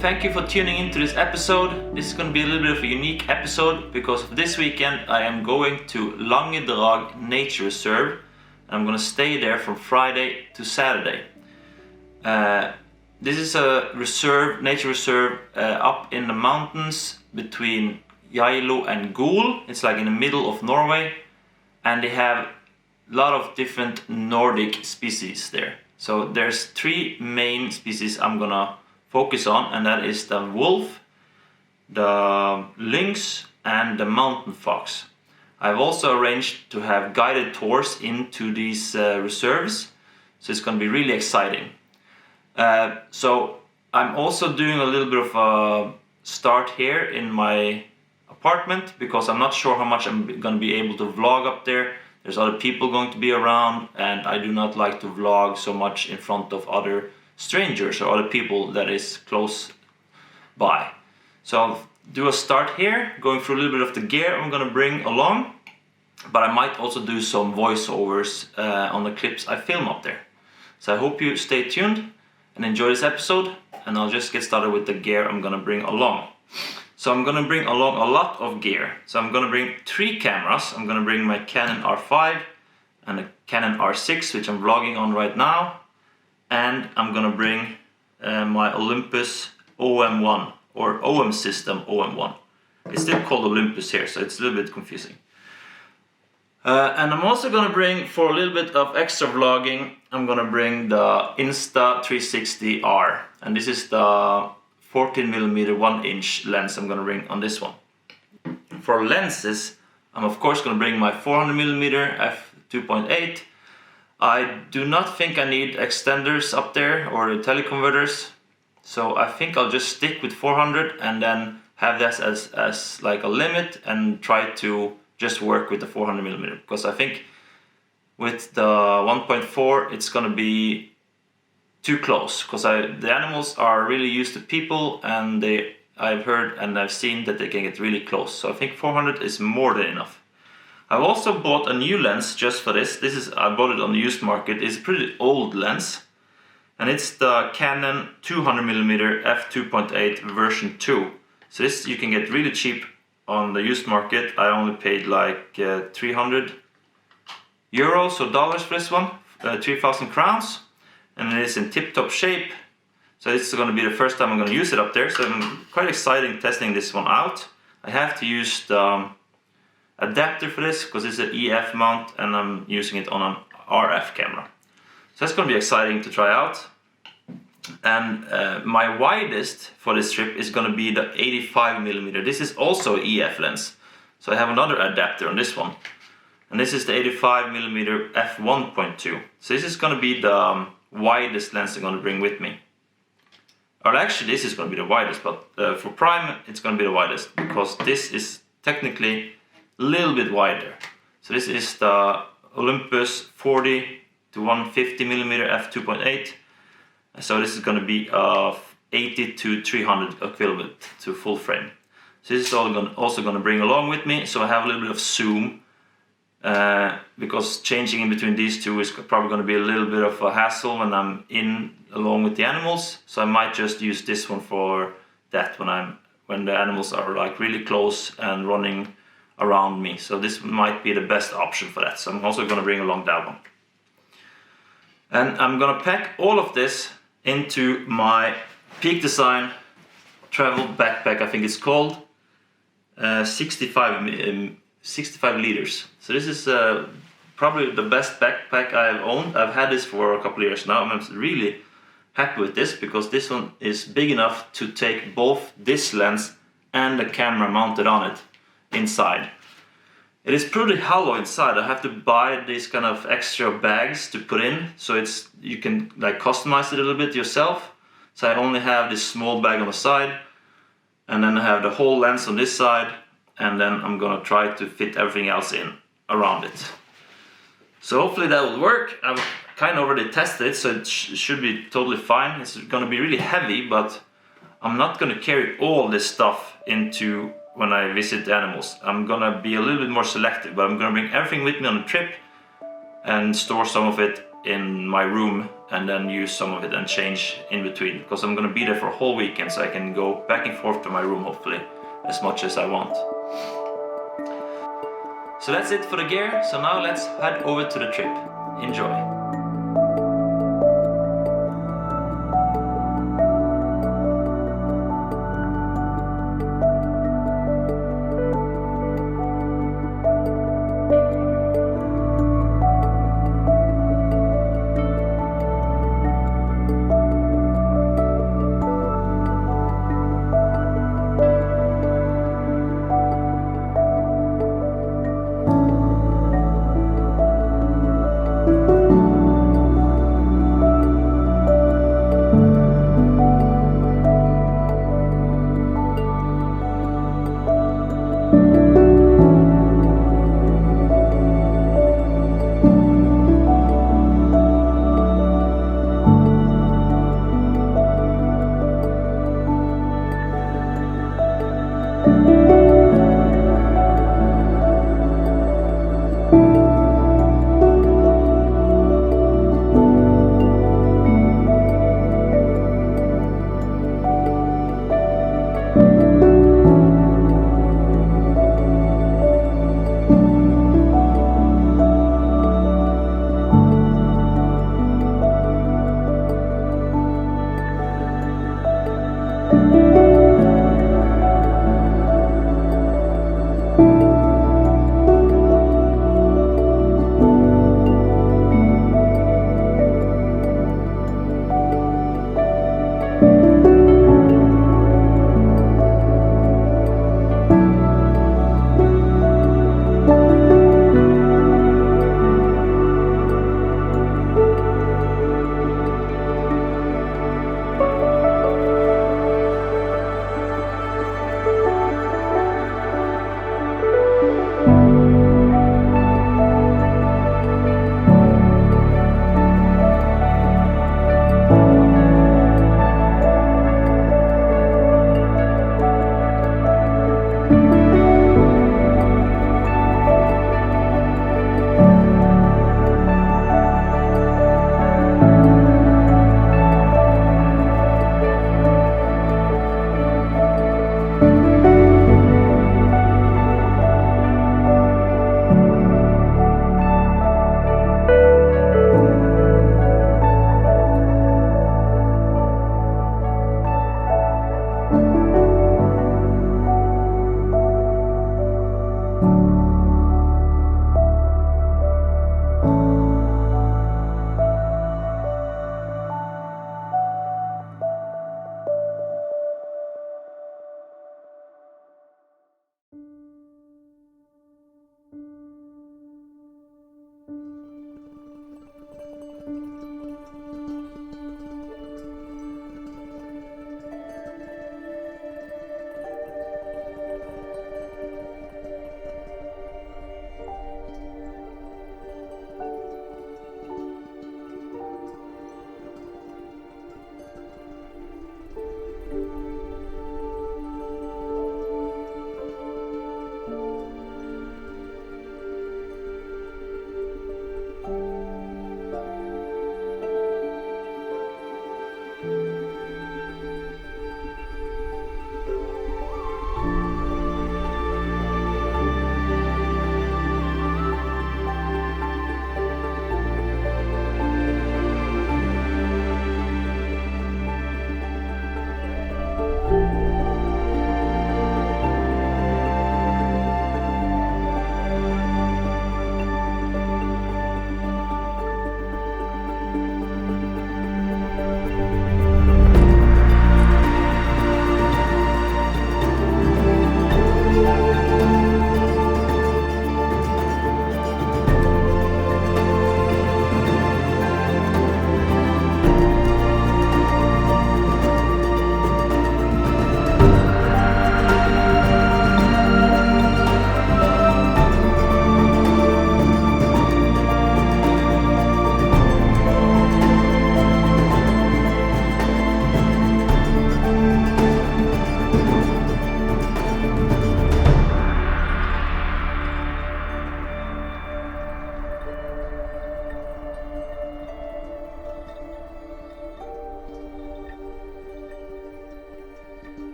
thank you for tuning into this episode. This is going to be a little bit of a unique episode because this weekend I am going to Langedrag Nature Reserve. I'm going to stay there from Friday to Saturday. This is a nature reserve up in the mountains between Geilo and Gol. It's like in the middle of Norway, and they have a lot of different Nordic species there. So there's three main species I'm gonna focus on, and that is the wolf, the lynx, and the mountain fox. I've also arranged to have guided tours into these reserves, so it's going to be really exciting. So I'm also doing a little bit of a start here in my apartment because I'm not sure how much I'm going to be able to vlog up there. There's other people going to be around, and I do not like to vlog so much in front of other strangers or other people that is close by. So I'll do a start here, going through a little bit of the gear I'm going to bring along, but I might also do some voiceovers on the clips I film up there. So I hope you stay tuned and enjoy this episode, and I'll just get started with the gear I'm going to bring along. So I'm going to bring along a lot of gear. So I'm going to bring 3 cameras. I'm going to bring my Canon R5 and a Canon R6, which I'm vlogging on right now. And I'm going to bring my Olympus OM1 or OM system OM1. It's still called Olympus here, so it's a little bit confusing. And I'm also going to bring, for a little bit of extra vlogging, I'm going to bring the Insta360R. And this is the 14mm 1-inch lens I'm going to bring on this one. For lenses, I'm of course going to bring my 400mm f2.8. I do not think I need extenders up there or teleconverters, so I think I'll just stick with 400 and then have this as like a limit and try to just work with the 400mm, because I think with the 1.4 it's going to be too close, because the animals are really used to people, and I've heard and I've seen that they can get really close. So I think 400 is more than enough. I've also bought a new lens just for this. I bought it on the used market. It's a pretty old lens, and it's the Canon 200mm f2.8 version 2. So this you can get really cheap on the used market. I only paid like 300 euros or dollars for this one, 3,000 crowns. And it is in tip-top shape, so this is going to be the first time I'm going to use it up there, so I'm quite excited testing this one out. I have to use the adapter for this because it's an EF mount and I'm using it on an RF camera. So that's going to be exciting to try out. And my widest for this trip is going to be the 85mm. This is also an EF lens, so I have another adapter on this one. And this is the 85mm f1.2. So this is going to be the widest lens I'm going to bring with me. Or actually this is going to be the widest, but for prime it's going to be the widest, because this is technically a little bit wider. So this is the Olympus 40 to 150mm f2.8. So this is going to be 80 to 300 equivalent to full frame. So this is also going to bring along with me, so I have a little bit of zoom. Because changing in between these two is probably going to be a little bit of a hassle when I'm along with the animals, so I might just use this one for that when the animals are like really close and running around me. So this might be the best option for that, so I'm also going to bring along that one. And I'm going to pack all of this into my Peak Design travel backpack, I think it's called, 65 liters. So this is probably the best backpack I've owned. I've had this for a couple of years now, and I'm really happy with this because this one is big enough to take both this lens and the camera mounted on it inside. It is pretty hollow inside. I have to buy these kind of extra bags to put in, so you can like customize it a little bit yourself. So I only have this small bag on the side, and then I have the whole lens on this side, and then I'm gonna try to fit everything else in around it. So hopefully that will work. I've kind of already tested it, so it should be totally fine. It's gonna be really heavy, but I'm not gonna carry all this stuff into when I visit the animals. I'm gonna be a little bit more selective, but I'm gonna bring everything with me on the trip and store some of it in my room and then use some of it and change in between, because I'm gonna be there for a whole weekend, so I can go back and forth to my room hopefully as much as I want. So that's it for the gear. So now let's head over to the trip. Enjoy.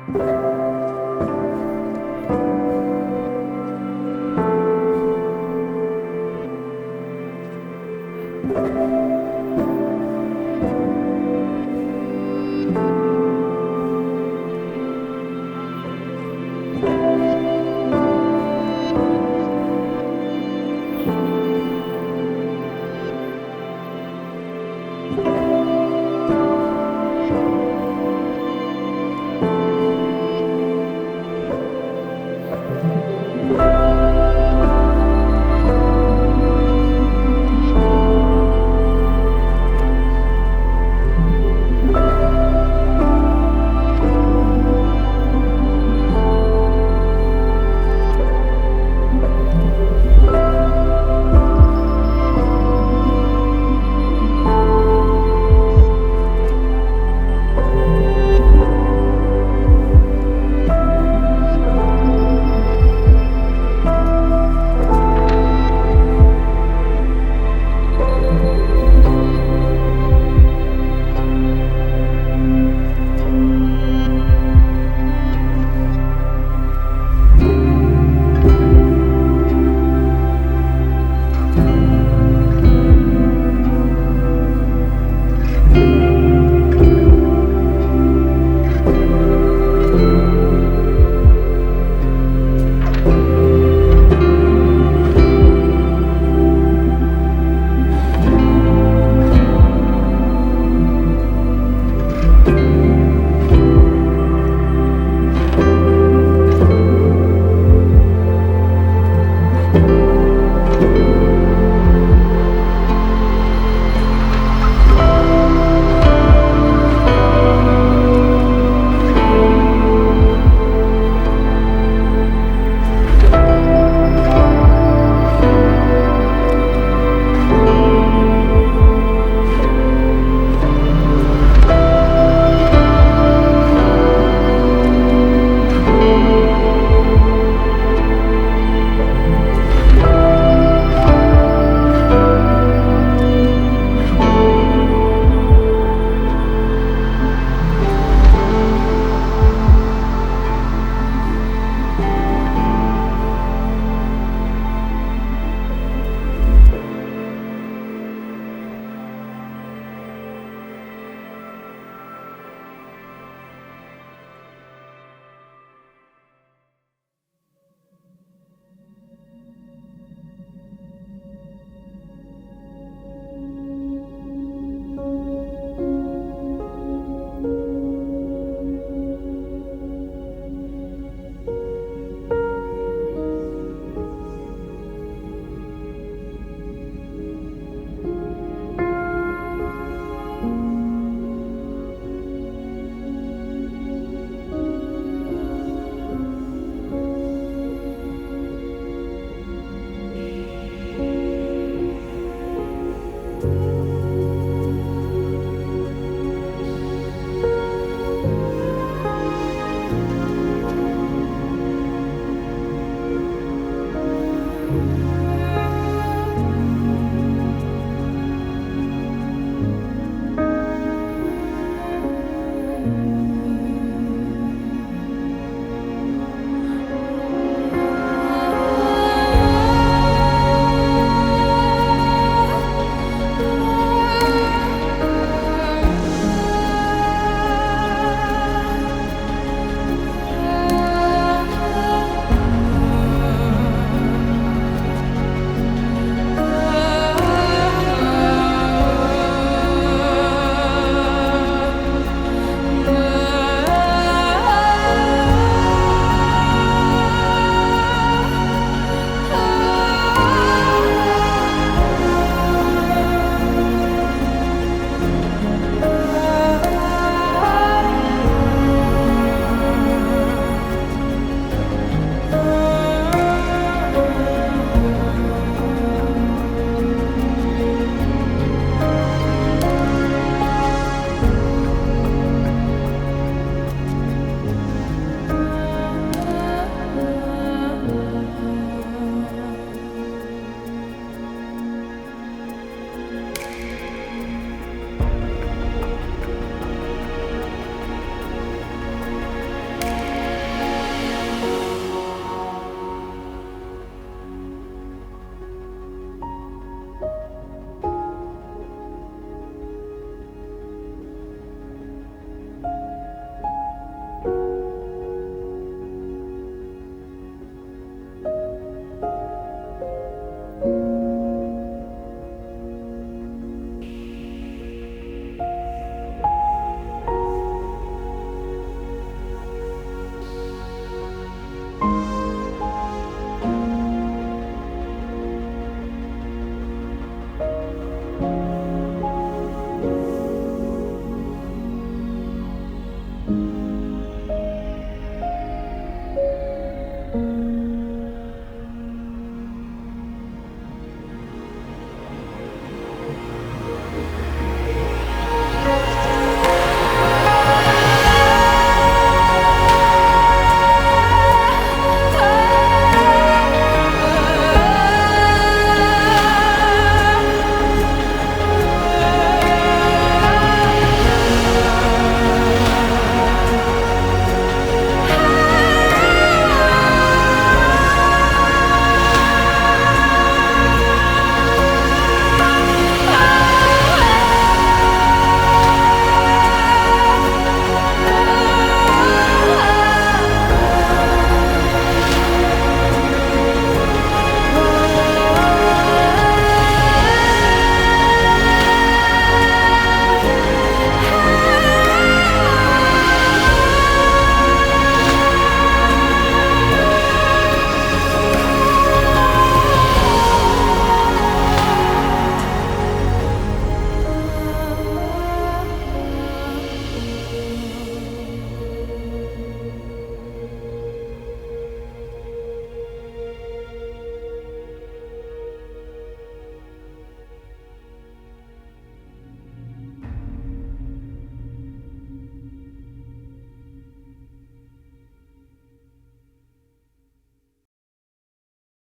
you.